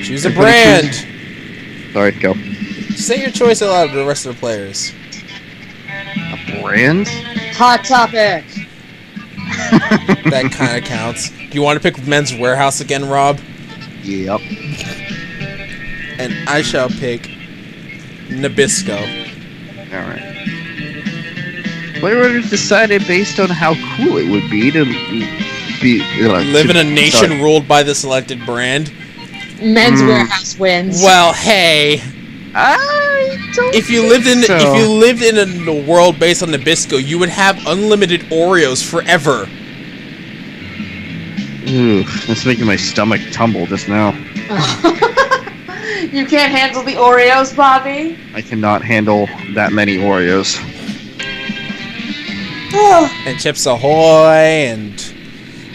Choose a brand. Sorry, go. Say your choice aloud to the rest of the players. A brand? Hot Topic. That kind of counts. Do you want to pick Men's Warehouse again, Rob? Yep. And I shall pick Nabisco. Alright. Player orders decided based on how cool it would be to live in a nation ruled by the selected brand. Men's Warehouse wins. Well, hey. I don't if you lived in a world based on Nabisco, you would have unlimited Oreos forever. Ooh, that's making my stomach tumble just now. You can't handle the Oreos, Bobby? I cannot handle that many Oreos. And Chips Ahoy and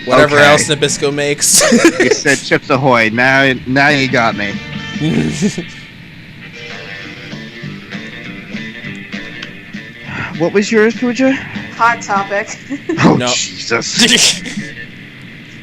whatever else Nabisco makes. You said Chips Ahoy. Now you got me. What was yours, Pooja? Hot Topic. Oh, no. Jesus.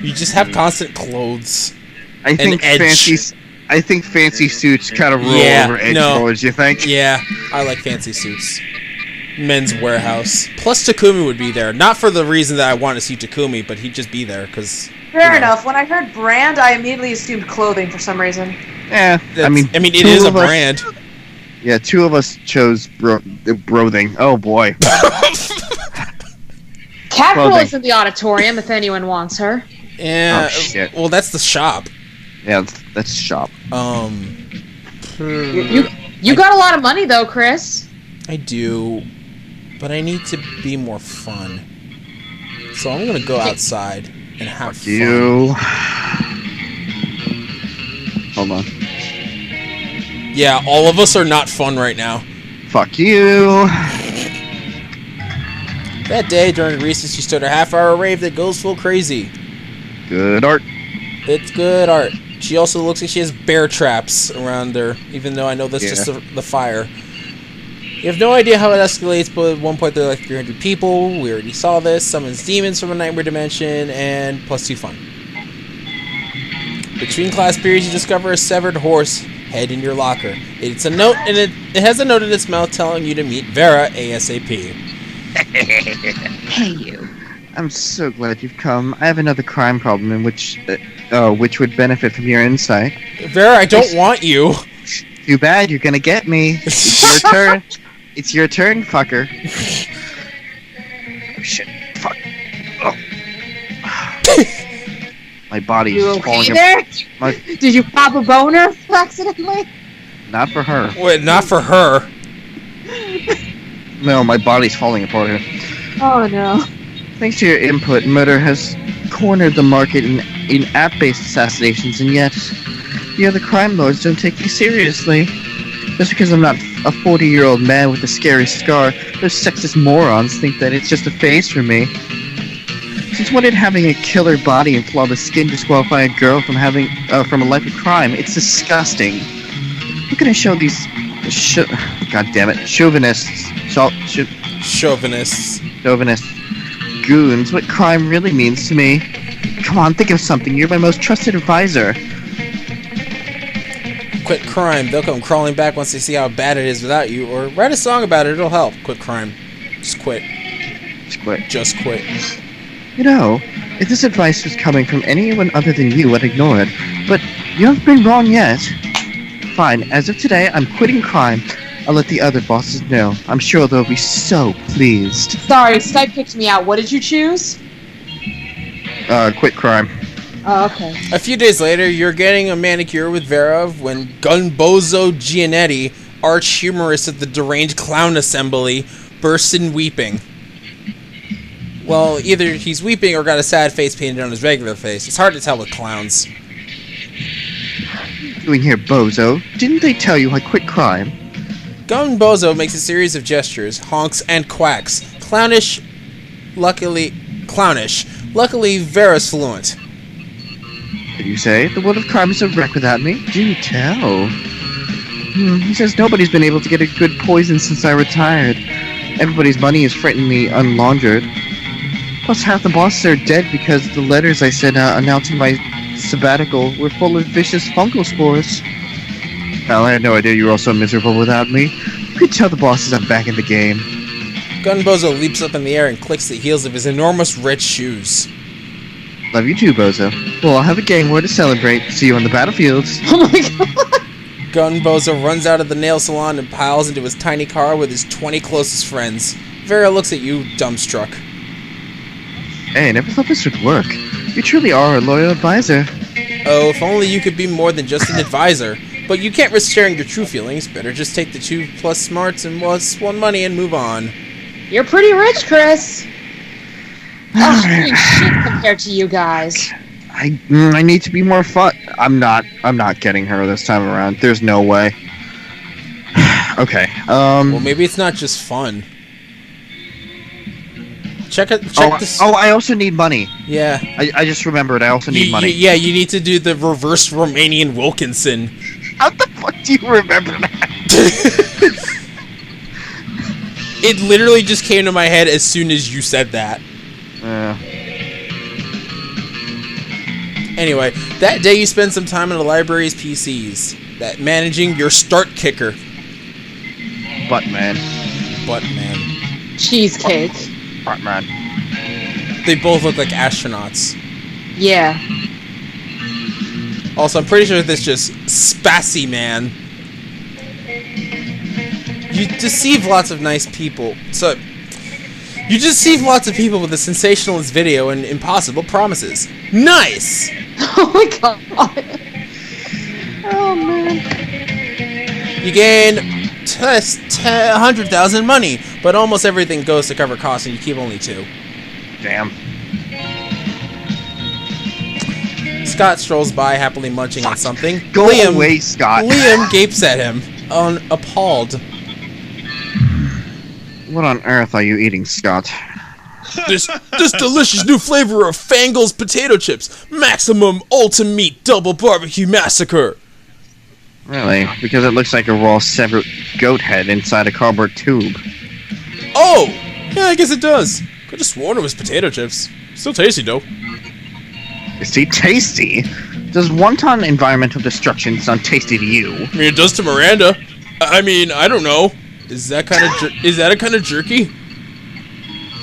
You just have constant clothes. I think fancy suits kind of roll over edge colors, you think? Yeah, I like fancy suits. Men's Warehouse. Plus Takumi would be there. Not for the reason that I want to see Takumi, but he'd just be there, because... Fair enough. When I heard brand, I immediately assumed clothing for some reason. Yeah, I mean it is a brand. Yeah, two of us chose brothing. Oh, boy. Catgirl is in the auditorium if anyone wants her. Yeah, oh, shit. Well, that's the shop. Yeah, that's the shop. You got a lot of money, though, Chris. I do, but I need to be more fun. So I'm gonna go outside and have fun. You. Hold on. Yeah, all of us are not fun right now. Fuck you. That day during recess, she started a half-hour rave that goes full crazy. Good art. It's good art. She also looks like she has bear traps around her, even though I know that's just the fire. You have no idea how it escalates, but at one point there are like 300 people. We already saw this. Summons demons from a nightmare dimension, and +2 fun. Between class periods, you discover a severed horse head in your locker. It's a note, and it has a note in its mouth telling you to meet Vera ASAP. Hey, you. I'm so glad you've come. I have another crime problem in which would benefit from your insight. Vera, I don't want you. Too bad, you're gonna get me. It's your turn. It's your turn, fucker. Oh, shit. Fuck. Oh. My body is falling apart. Did you pop a boner accidentally? Not for her. Wait, not for her. No, my body's falling apart here. Oh, no. Thanks to your input, murder has cornered the market in app-based assassinations, and yet the other crime lords don't take me seriously. Just because I'm not a 40-year-old man with a scary scar, those sexist morons think that it's just a phase for me. Since when did having a killer body and flawless skin disqualify a girl from having from a life of crime? It's disgusting. How can I show these God damn it, chauvinists goons what crime really means to me? Come on, think of something. You're my most trusted advisor. Quit crime. They'll come crawling back once they see how bad it is without you, or write a song about it. It'll help. Quit crime. Just quit. Just quit. You know, if this advice was coming from anyone other than you, I'd ignore it. But you haven't been wrong yet. Fine. As of today, I'm quitting crime. I'll let the other bosses know. I'm sure they'll be so pleased. Sorry, Skype kicked me out. What did you choose? Quit crime. Oh, okay. A few days later, you're getting a manicure with Vera when Gunbozo Gianetti, arch humorist at the Deranged Clown Assembly, bursts in weeping. Well, either he's weeping or got a sad face painted on his regular face. It's hard to tell with clowns. What are you doing here, Bozo? Didn't they tell you I quit crime? Gunbozo makes a series of gestures, honks, and quacks. Clownish. Luckily, Vera's fluent. Did you say? The world of crime is a wreck without me? Do tell. He says nobody's been able to get a good poison since I retired. Everybody's money is frighteningly unlaundered. Plus half the bosses are dead because the letters I sent out announcing my sabbatical were full of vicious fungal spores. Well, I had no idea you were all so miserable without me. You could tell the bosses I'm back in the game. Gunbozo leaps up in the air and clicks the heels of his enormous red shoes. Love you too, Bozo. Well, I'll have a gang war to celebrate. See you on the battlefields. Oh my god. Gunbozo runs out of the nail salon and piles into his tiny car with his 20 closest friends. Vera looks at you, dumbstruck. Hey, I never thought this would work. You truly are a loyal advisor. Oh, if only you could be more than just an advisor. But you can't risk sharing your true feelings. Better just take the 2+ smarts and +1 money and move on. You're pretty rich, Chris. Oh, ain't shit compared to you guys. I need to be more fun. I'm not getting her this time around. There's no way. Okay. Well, maybe it's not just fun. Check this. Oh, I also need money. Yeah. I just remembered. I also need money. Yeah, you need to do the reverse Romanian Wilkinson. How the fuck do you remember that? It literally just came to my head as soon as you said that. Anyway, that day you spend some time in the library's PCs. That managing your start kicker. Buttman. Cheesecake. Buttman. They both look like astronauts. Yeah. Also, I'm pretty sure this just Spassy Man. You deceive lots of nice people. So, you deceive lots of people with a sensationalist video and impossible promises. Nice! Oh my god. Oh man. You gain 100,000 money, but almost everything goes to cover costs and you keep only 2. Damn. Scott strolls by, happily munching on something. Go away, Scott. Liam gapes at him, appalled. What on earth are you eating, Scott? This delicious new flavor of Fangel's potato chips. Maximum ultimate double barbecue massacre. Really? Because it looks like a raw severed goat head inside a cardboard tube. Oh! Yeah, I guess it does. Could have sworn it was potato chips. Still tasty, though. Is he tasty? Does wonton environmental destruction sound tasty to you? I mean, it does to Miranda. I mean, I don't know. Is that kind of jerky?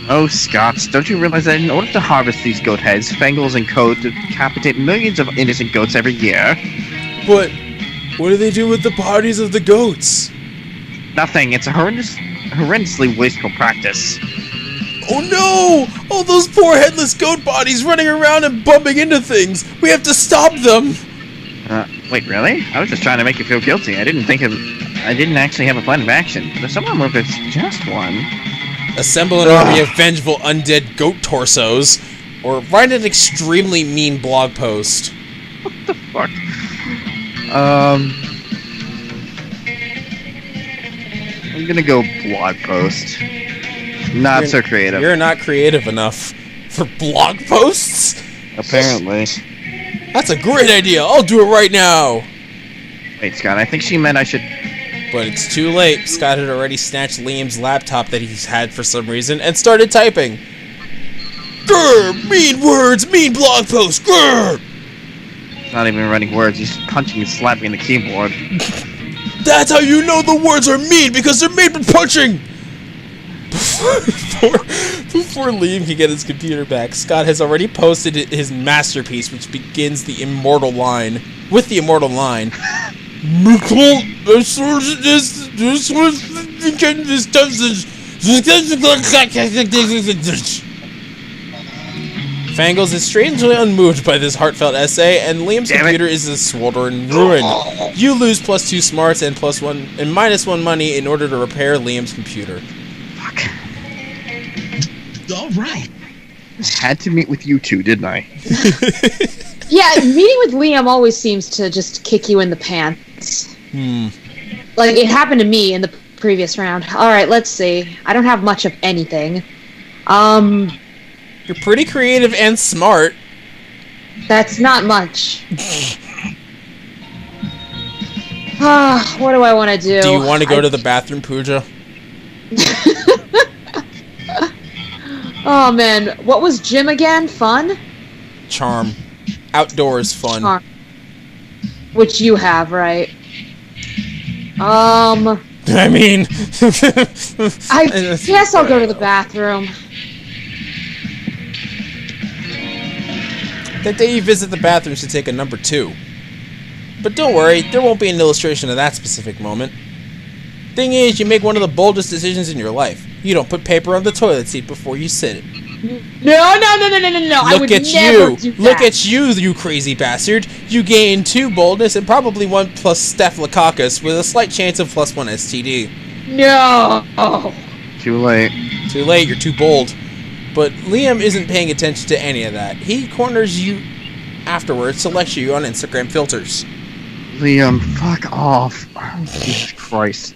Oh, Scott, don't you realize that in order to harvest these goat heads, Fangles and Co. decapitate millions of innocent goats every year? But what do they do with the bodies of the goats? Nothing. It's a horrendously wasteful practice. Oh no! All those poor headless goat bodies running around and bumping into things! We have to stop them! Wait, really? I was just trying to make you feel guilty. I didn't actually have a plan of action. There's someone where there's just one. Assemble an army of vengeful undead goat torsos, or write an extremely mean blog post. What the fuck? I'm gonna go blog post. Not so creative. You're not creative enough for blog posts? Apparently. That's a great idea. I'll do it right now. Wait, Scott, I think she meant I should... But it's too late. Scott had already snatched Liam's laptop that he's had for some reason and started typing. Grr! Mean words! Mean blog posts! Grr! Not even writing words, he's punching and slapping the keyboard. That's how you know the words are mean, because they're made for punching! Before Liam can get his computer back, Scott has already posted his masterpiece, which begins the immortal line. With the immortal line. Fangles is strangely unmoved by this heartfelt essay, and Liam's computer is a swollen ruin. You lose +2 smarts and -1 money in order to repair Liam's computer. Fuck. All right. Had to meet with you two, didn't I? Yeah, meeting with Liam always seems to just kick you in the pants. Like, it happened to me in the previous round. Alright, let's see. I don't have much of anything. You're pretty creative and smart. That's not much. What do I want to do? Do you want to go to the bathroom, Pooja? Oh man, what was gym again? Fun? Charm. Outdoors fun. Charm. Which you have, right? I mean... I guess I'll go to the bathroom. That day you visit the bathroom to take a number 2. But don't worry, there won't be an illustration of that specific moment. Thing is, you make one of the boldest decisions in your life. You don't put paper on the toilet seat before you sit it. No. I would never do that. Look at you, you crazy bastard. You gain 2 boldness and probably 1 plus staphylococcus with a slight chance of plus 1 STD. No. Too late. Too late, you're too bold. But Liam isn't paying attention to any of that. He corners you afterwards to lecture you on Instagram filters. Liam, fuck off. Jesus Christ.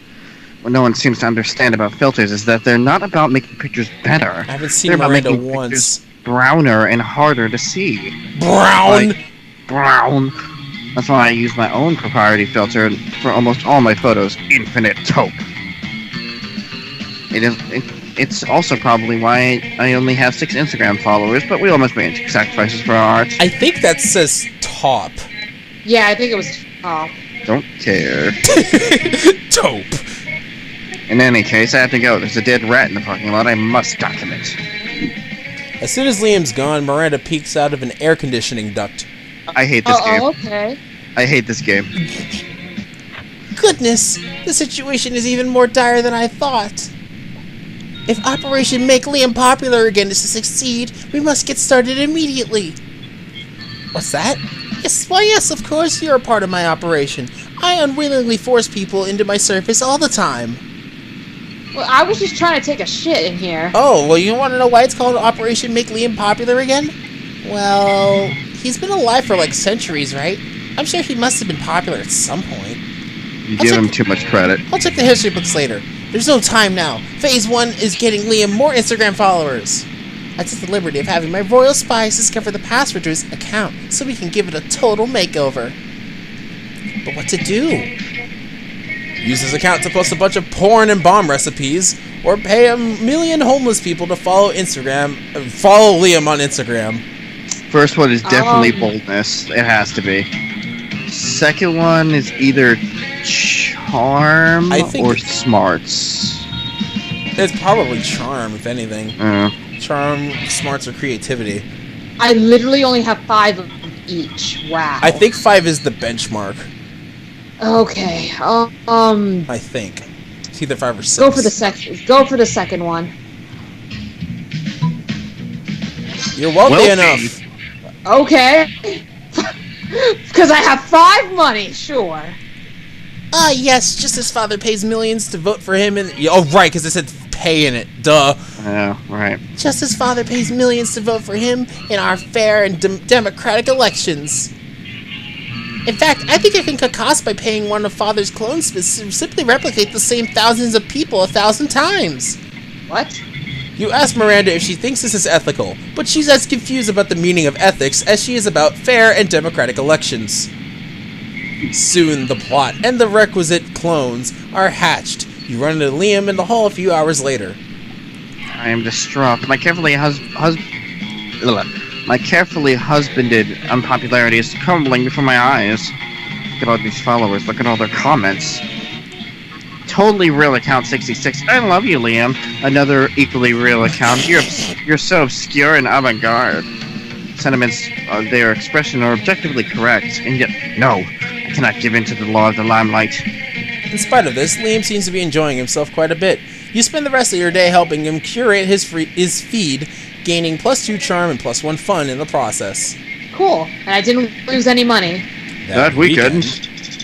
What no one seems to understand about filters is that they're not about making pictures better. I haven't seen They're about Miranda making once. pictures browner and harder to see. Brown! Like, brown. That's why I use my own proprietary filter for almost all my photos, Infinite Taupe. It's also probably why I only have 6 Instagram followers, but we all must make sacrifices for our art. I think that says top. Yeah, I think it was top. Don't care. Taupe. In any case, I have to go. There's a dead rat in the parking lot I must document. As soon as Liam's gone, Miranda peeks out of an air conditioning duct. I hate this game. Okay. I hate this game. Goodness, the situation is even more dire than I thought. If Operation Make Liam Popular again is to succeed, we must get started immediately. What's that? Yes, why yes, of course you're a part of my operation. I unwillingly force people into my service all the time. Well, I was just trying to take a shit in here. Oh, well, you want to know why it's called Operation Make Liam Popular again? Well, he's been alive for like centuries, right? I'm sure he must have been popular at some point. You give him too much credit. I'll check the history books later. There's no time now. Phase 1 is getting Liam more Instagram followers. I took the liberty of having my royal spies discover the password to his account so we can give it a total makeover. But what to do? Use his account to post a bunch of porn and bomb recipes, or pay 1 million homeless people to follow follow Liam on Instagram. First one is definitely boldness. It has to be. Second one is either charm or smarts. It's probably charm, if anything. Charm, smarts, or creativity. I literally only have 5 of each. Wow. I think 5 is the benchmark. Okay. I think it's either 5 or 6. Go for the second one. You're wealthy enough. Okay. Because I have 5 money, sure. Ah, yes, just as father pays millions to vote for him and... Oh, right, because it said pay in it. Duh. Yeah, right. Just as father pays millions to vote for him in our fair and democratic elections. In fact, I think I can cut costs by paying one of father's clones to simply replicate the same thousands of people 1,000 times. What? You ask Miranda if she thinks this is ethical, but she's as confused about the meaning of ethics as she is about fair and democratic elections. Soon, the plot and the requisite clones are hatched. You run into Liam in the hall a few hours later. I am distraught. My carefully husbanded unpopularity is crumbling before my eyes. Look at all these followers. Look at all their comments. Totally real account 66. I love you, Liam. Another equally real account. You're so obscure and avant-garde. Sentiments, their expression are objectively correct, and yet, no, I cannot give in to the law of the limelight. In spite of this, Liam seems to be enjoying himself quite a bit. You spend the rest of your day helping him curate his feed, gaining +2 charm and +1 fun in the process. Cool. And I didn't lose any money. That weekend.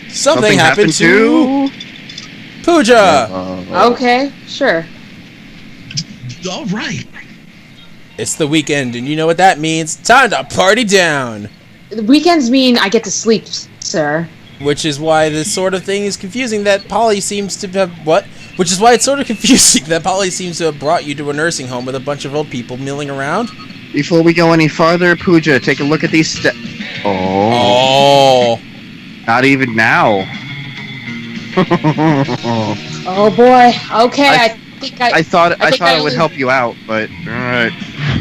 Something happened to... Pooja! Okay, sure. All right. It's the weekend, and you know what that means. Time to party down! The weekends mean I get to sleep, sir. Which is why this sort of thing is confusing that Polly seems to have... What? Which is why it's sort of confusing that Polly seems to have brought you to a nursing home with a bunch of old people milling around. Before we go any farther, Pooja, take a look at these steps. Oh. Not even now. Oh boy. Okay, I thought it would help you out, but alright.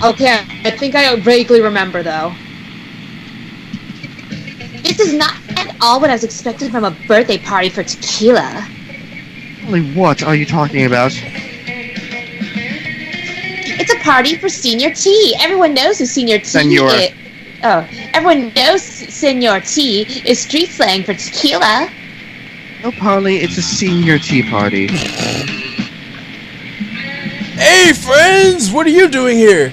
Okay, I think I vaguely remember though. This is not at all what I was expecting from a birthday party for tequila. Holly, what are you talking about? It's a party for Senior T. Everyone knows who Senior T Senor. is. Oh, everyone knows Senor T is street slang for tequila. No, Harley, it's a senior tea party. Hey, friends! What are you doing here?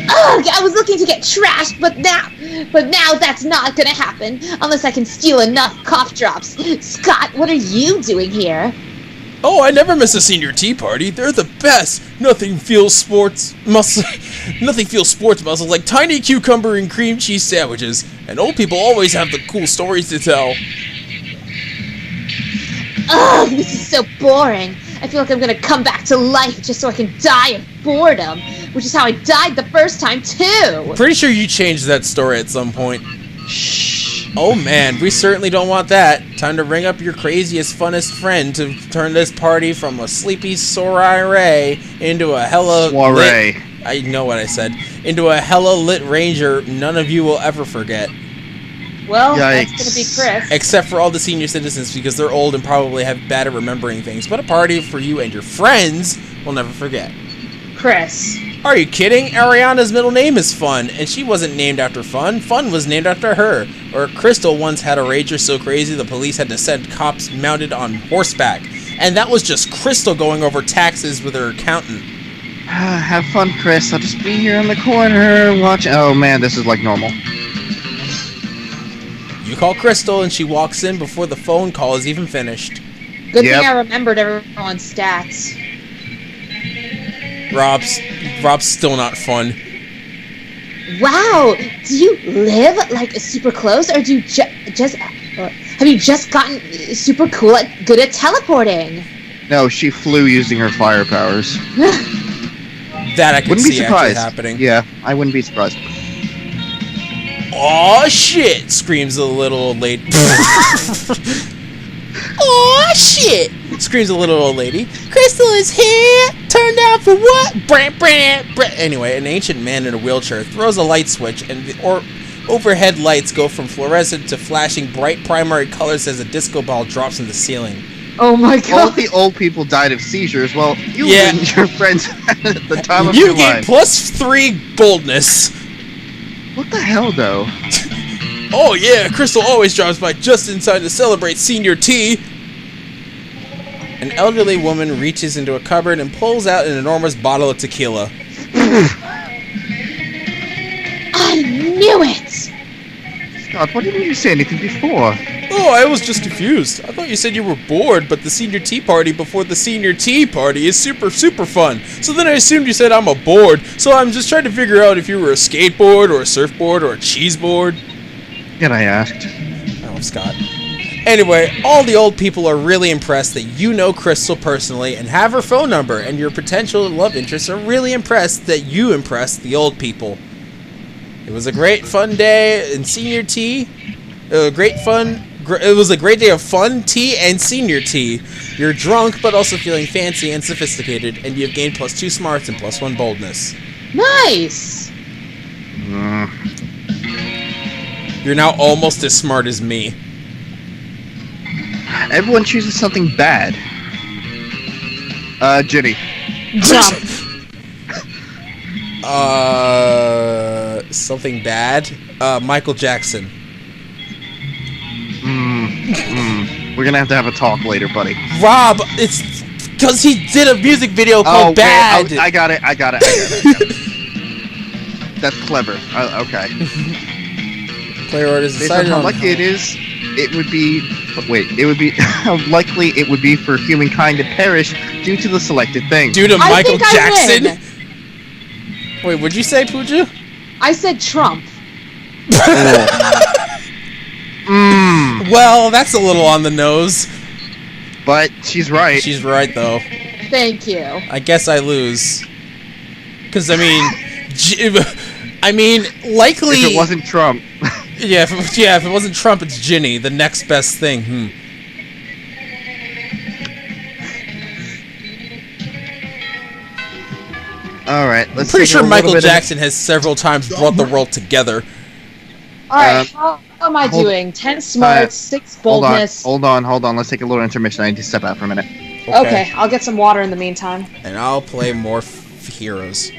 Ugh, I was looking to get trashed, but now that's not gonna happen unless I can steal enough cough drops. Scott, what are you doing here? Oh, I never miss a senior tea party. They're the best. Nothing feels sports muscle like tiny cucumber and cream cheese sandwiches. And old people always have the cool stories to tell. Ugh, this is so boring. I feel like I'm gonna come back to life just so I can die of boredom, which is how I died the first time too. Pretty sure you changed that story at some point. Oh man, we certainly don't want that. Time to ring up your craziest, funnest friend to turn this party from a sleepy soiree into a hella Soiree. lit, I know what I said. Into a hella lit ranger none of you will ever forget. Well, Yikes. that's gonna be Chris. Except for all the senior citizens because they're old and probably have bad at remembering things. But a party for you and your friends will never forget. Chris. Are you kidding? Ariana's middle name is Fun, and she wasn't named after Fun. Fun was named after her. Or Crystal once had a rager so crazy the police had to send cops mounted on horseback. And that was just Crystal going over taxes with her accountant. Have fun, Chris. I'll just be here in the corner watching. Oh man, this is like normal. You call Crystal, and she walks in before the phone call is even finished. Good Yep. thing I remembered everyone's stats. Rob's still not fun. Wow, do you live like super close, or do you have you just gotten super cool good at teleporting? No, she flew using her fire powers. That I could Wouldn't be see actually surprised. happening. Yeah, I wouldn't be surprised. Aw, shit! Screams the little old lady. Aw, shit! Screams the little old lady. Crystal is here! Turned down for what? Anyway, an ancient man in a wheelchair throws a light switch, and the overhead lights go from fluorescent to flashing bright primary colors as a disco ball drops in the ceiling. Oh my All god. the old people died of seizures. Well, you Yeah. and your friends had at the time of You your get life. +3 boldness. What the hell, though? Oh yeah, Crystal always drops by just in time to celebrate Senior T. An elderly woman reaches into a cupboard and pulls out an enormous bottle of tequila. I knew it! Scott, why didn't you say anything before? Oh, I was just confused. I thought you said you were bored, but the Senior Tea Party before the Senior Tea Party is super, super fun. So then I assumed you said I'm a board, so I'm just trying to figure out if you were a skateboard or a surfboard or a cheese board. Yet I asked. Oh, Scott. Anyway, all the old people are really impressed that you know Crystal personally and have her phone number, and your potential love interests are really impressed that you impressed the old people. It was a great fun day in Senior Tea. It was a great day of fun, tea, and senior tea. You're drunk, but also feeling fancy and sophisticated, and you've gained +2 smarts and +1 boldness. Nice! You're now almost as smart as me. Everyone chooses something bad. Ginny. Jump. Something bad? Michael Jackson. We're gonna have to have a talk later, buddy. Rob, it's because he did a music video called Bad. Wait, I got it. That's clever. Okay. Player orders Based on decided how on lucky it is, it would be... Wait, it would be... How likely it would be for humankind to perish due to the selected thing. due to I Michael think I Jackson. win. Wait, what'd you say, Pooja? I said Trump. Well, that's a little on the nose. But she's right. She's right, though. Thank you. I guess I lose. Because, I mean... likely... If it wasn't Trump. if it wasn't Trump, it's Ginny, the next best thing. Alright, let's Pretty take sure a little Michael bit of- Jackson has several times brought the world together. Alright, how am I doing? 10 smart, 6 boldness. Hold on. Let's take a little intermission. I need to step out for a minute. Okay, I'll get some water in the meantime. And I'll play more heroes.